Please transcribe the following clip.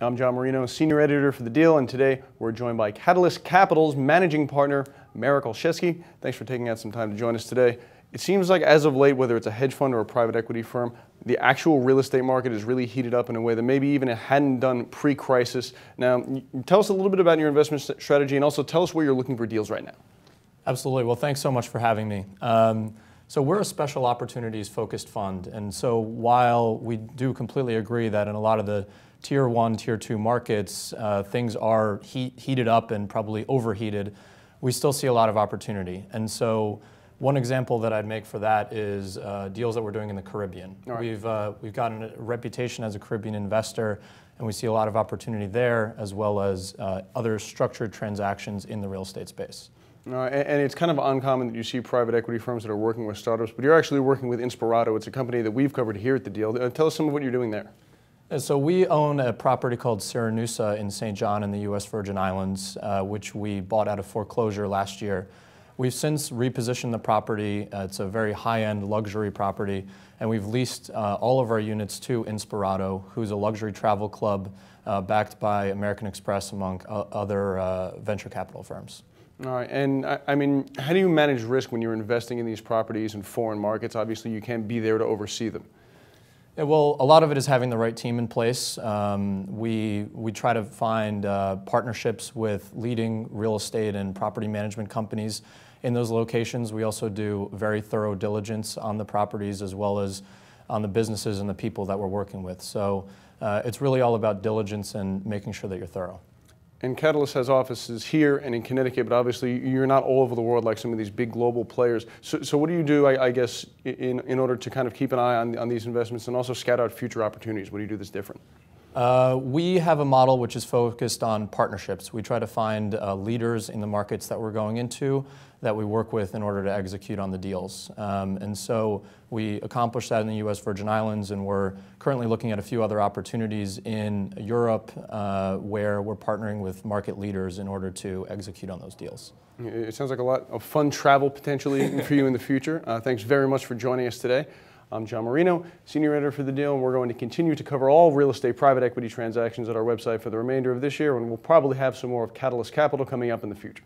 I'm John Marino, Senior Editor for The Deal, and today we're joined by Catalus Capital's Managing Partner, Marek Olszewski. Thanks for taking out some time to join us today. It seems like as of late, whether it's a hedge fund or a private equity firm, the actual real estate market is really heated up in a way that maybe even it hadn't done pre-crisis. Now, tell us a little bit about your investment strategy, and also tell us where you're looking for deals right now. Absolutely. Well, thanks so much for having me. So we're a special opportunities focused fund, and so while we do completely agree that in a lot of the Tier 1, Tier 2 markets, things are heated up and probably overheated, we still see a lot of opportunity. And so one example that I'd make for that is deals that we're doing in the Caribbean. Right. We've gotten a reputation as a Caribbean investor, and we see a lot of opportunity there, as well as other structured transactions in the real estate space. And it's kind of uncommon that you see private equity firms that are working with startups, but you're actually working with Inspirato. It's a company that we've covered here at The Deal. Tell us some of what you're doing there. So we own a property called Siranusa in St. John in the U.S. Virgin Islands, which we bought out of foreclosure last year. We've since repositioned the property. It's a very high-end luxury property, and we've leased all of our units to Inspirato, who's a luxury travel club backed by American Express, among other venture capital firms. All right, and I mean, how do you manage risk when you're investing in these properties in foreign markets? Obviously, you can't be there to oversee them. Yeah, well, a lot of it is having the right team in place. We try to find partnerships with leading real estate and property management companies in those locations. We also do very thorough diligence on the properties as well as on the businesses and the people that we're working with. So it's really all about diligence and making sure that you're thorough. And Catalus has offices here and in Connecticut, but obviously you're not all over the world like some of these big global players. So what do you do, I guess, in order to kind of keep an eye on these investments and also scout out future opportunities? What do you do that's different? We have a model which is focused on partnerships. We try to find leaders in the markets that we're going into that we work with in order to execute on the deals. And so we accomplish that in the U.S. Virgin Islands, and we're currently looking at a few other opportunities in Europe where we're partnering with market leaders in order to execute on those deals. It sounds like a lot of fun travel potentially for you in the future. Thanks very much for joining us today. I'm John Marino, Senior Editor for The Deal, and we're going to continue to cover all real estate private equity transactions at our website for the remainder of this year, and we'll probably have some more of Catalus Capital coming up in the future.